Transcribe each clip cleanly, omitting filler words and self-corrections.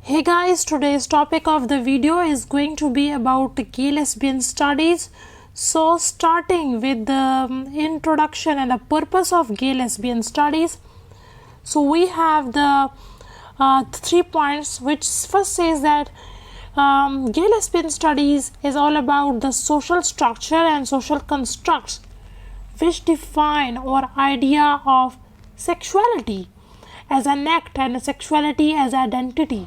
Hey guys, today's topic of the video is going to be about gay lesbian studies. So starting with the introduction and the purpose of gay lesbian studies. So we have the 3 points, which first says that gay lesbian studies is all about the social structure and social constructs which define our idea of sexuality as an act and sexuality as identity.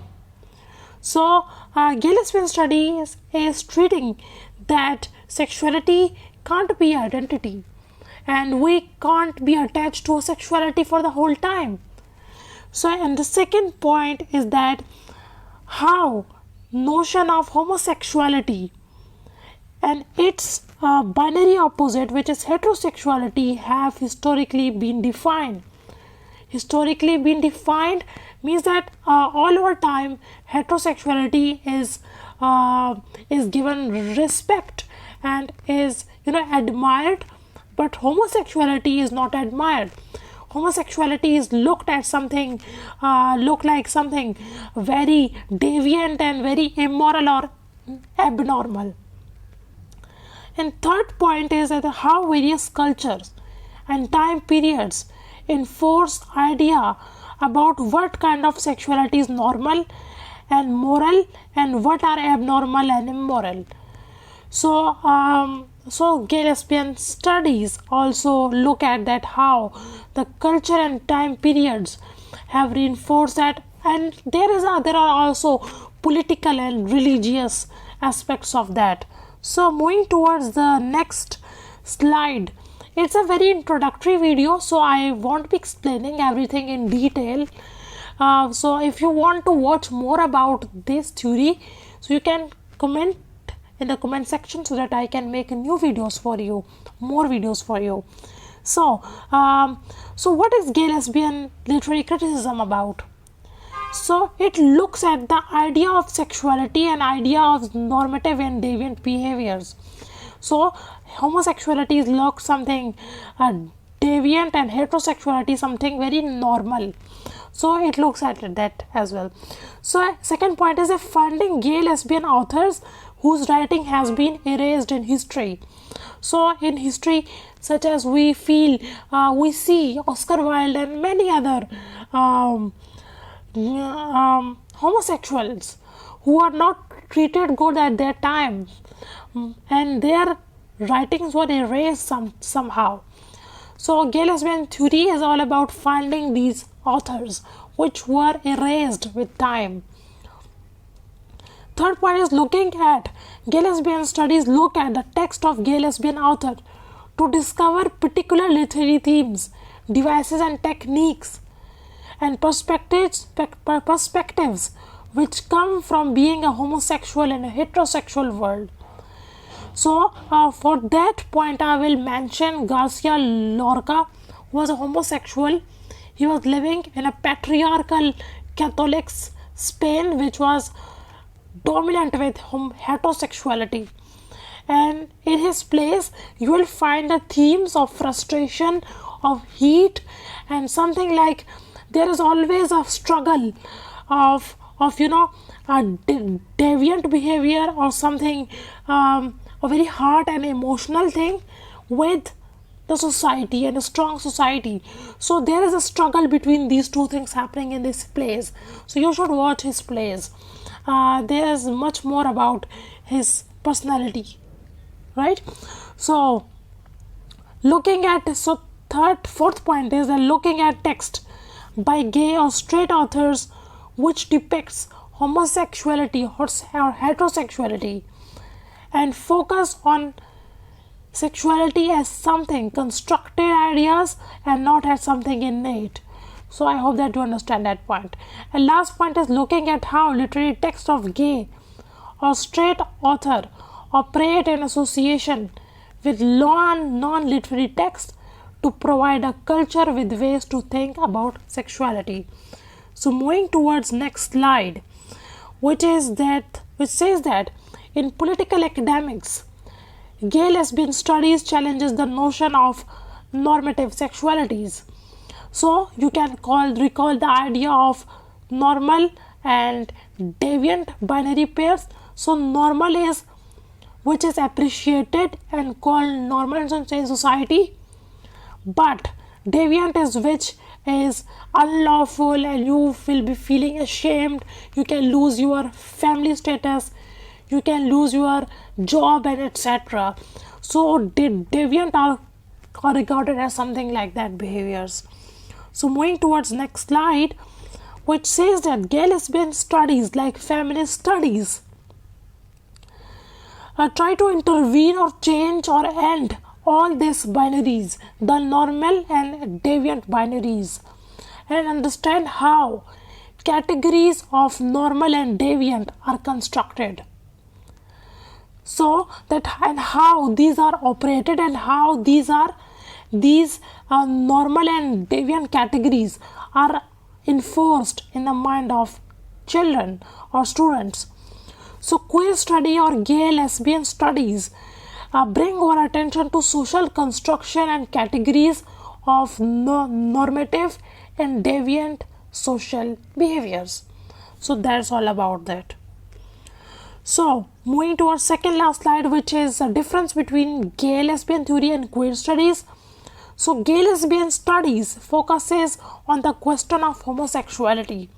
So, gay lesbian studies is treating that sexuality can't be identity and we can't be attached to sexuality for the whole time. So, and the second point is that how notion of homosexuality and its binary opposite, which is heterosexuality, have historically been defined. Historically been defined means that all over time heterosexuality is given respect and is admired, but homosexuality is not admired. Homosexuality is looked at something look like something very deviant and very immoral or abnormal. And third point is that how various cultures and time periods enforce idea about what kind of sexuality is normal and moral and what are abnormal and immoral. So gay lesbian studies also look at that how the culture and time periods have reinforced that, and there are also political and religious aspects of that. So moving towards the next slide, it's a very introductory video, so I won't be explaining everything in detail. So if you want to watch more about this theory, so you can comment in the comment section so that I can make new videos for you, more videos for you. So what is gay lesbian literary criticism about? So it looks at the idea of sexuality and idea of normative and deviant behaviors. So homosexuality is looked something deviant and heterosexuality something very normal. So it looks at that as well. So second point is finding gay lesbian authors whose writing has been erased in history. So in history, such as we see Oscar Wilde and many other homosexuals who are not treated good at their time, and their writings were erased somehow. So gay lesbian theory is all about finding these authors which were erased with time. Third point is looking at gay lesbian studies look at the text of gay lesbian author to discover particular literary themes, devices and techniques and perspectives which come from being a homosexual in a heterosexual world. So for that point I will mention Garcia Lorca, who was a homosexual. He was living in a patriarchal Catholic Spain which was dominant with heterosexuality, and in his plays you will find the themes of frustration, of heat, and something like there is always a struggle of a deviant behavior or something, a very hard and emotional thing with the society and a strong society. So there is a struggle between these two things happening in this plays. So you should watch his plays. There is much more about his personality, right? So looking at fourth point is looking at text by gay or straight authors which depicts homosexuality or heterosexuality and focus on sexuality as something constructed ideas and not as something innate. So I hope that you understand that point. And last point is looking at how literary text of gay or straight author operate in association with non-literary text to provide a culture with ways to think about sexuality. So moving towards next slide, which says that in political academics, gay lesbian studies challenges the notion of normative sexualities. So you can recall the idea of normal and deviant binary pairs. So normal is which is appreciated and called normal in society, but deviant is which is unlawful and you will be feeling ashamed. You can lose your family status, you can lose your job, and etc. So deviant are regarded as something like that behaviors. So moving towards next slide, which says that gay lesbian studies like feminist studies try to intervene or change or end all these binaries, the normal and deviant binaries, and understand how categories of normal and deviant are constructed. So that and how these are operated and how these normal and deviant categories are enforced in the mind of children or students. So queer study or gay lesbian studies bring our attention to social construction and categories of normative and deviant social behaviors. So that's all about that. So moving to our second last slide, which is a difference between gay lesbian theory and queer studies. So gay lesbian studies focuses on the question of homosexuality,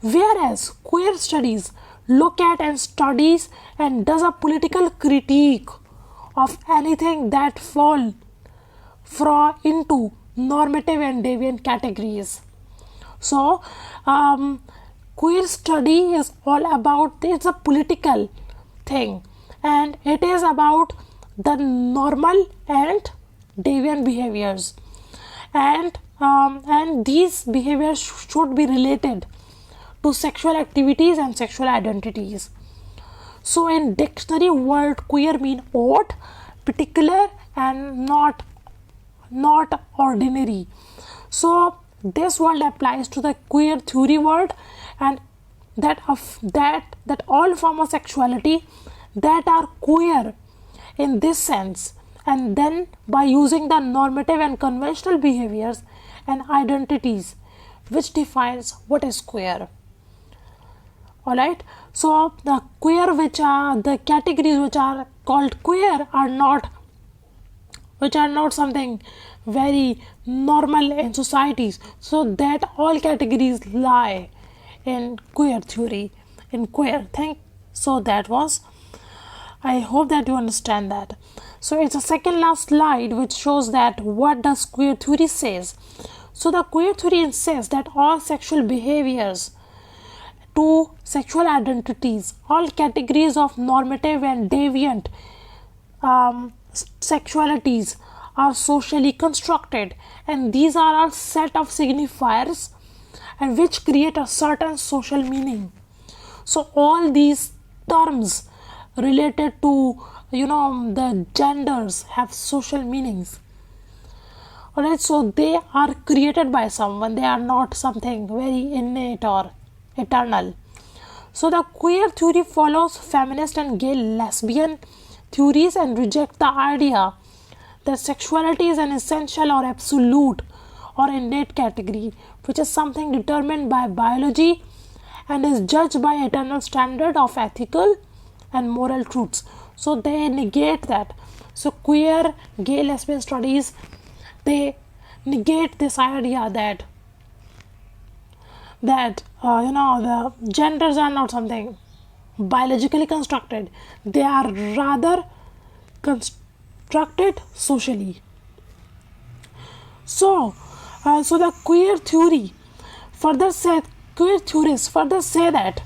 whereas queer studies look at and studies and does a political critique of anything that fall into normative and deviant categories. So queer study is all about, it's a political thing, and it is about the normal and deviant behaviors, and these behaviors should be related to sexual activities and sexual identities. So in dictionary word, queer mean odd, particular, and not ordinary. So this word applies to the queer theory word, and that all form of sexuality that are queer in this sense, and then by using the normative and conventional behaviors and identities which defines what is queer. Alright, so the queer, which are the categories which are called queer, are not something very normal in societies. So that all categories lie in queer theory, in queer thing. So that was, I hope that you understand that. So it's a second last slide which shows that what does queer theory says. So the queer theory insists that all sexual behaviors to sexual identities, all categories of normative and deviant sexualities are socially constructed, and these are a set of signifiers and which create a certain social meaning. So all these terms related to the genders have social meanings. Alright, so they are created by someone, they are not something very innate or eternal. So the queer theory follows feminist and gay lesbian theories and reject the idea that sexuality is an essential or absolute or innate category which is something determined by biology and is judged by eternal standard of ethical and moral truths. So they negate that. So queer gay lesbian studies, they negate this idea that the genders are not something biologically constructed, they are rather constructed socially. So the queer theorists further say that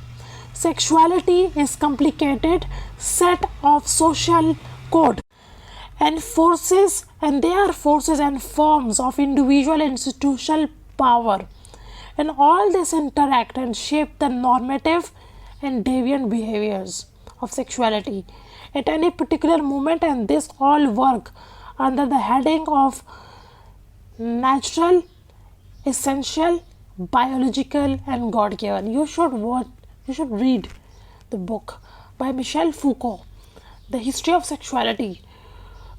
sexuality is complicated set of social code and forces, and they are forces and forms of individual and institutional power, and all this interact and shape the normative and deviant behaviors of sexuality at any particular moment, and this all work under the heading of natural, essential, biological, and God given. You should read the book by Michel Foucault, The History of Sexuality,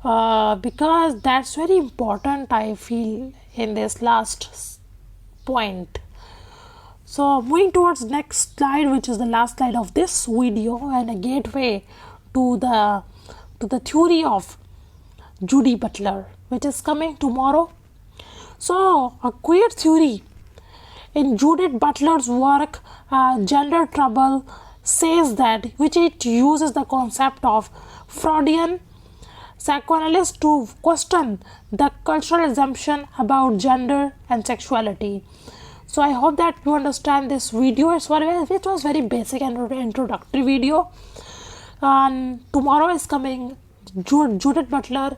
because that's very important, I feel, in this last point. So moving towards next slide, which is the last slide of this video and a gateway to the theory of Judy Butler, which is coming tomorrow. So a queer theory in Judith Butler's work, Gender Trouble, says that, which it uses the concept of Freudian psychoanalyst to question the cultural assumption about gender and sexuality. So I hope that you understand this video. It was very basic and introductory video. And tomorrow is coming Judith Butler,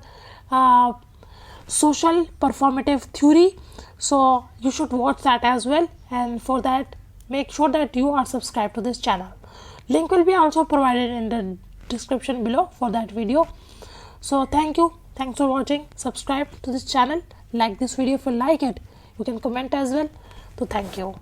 social performative theory. So you should watch that as well. And for that, make sure that you are subscribed to this channel. Link will be also provided in the description below for that video. So thank you. Thanks for watching. Subscribe to this channel. Like this video if you like it. You can comment as well. So thank you.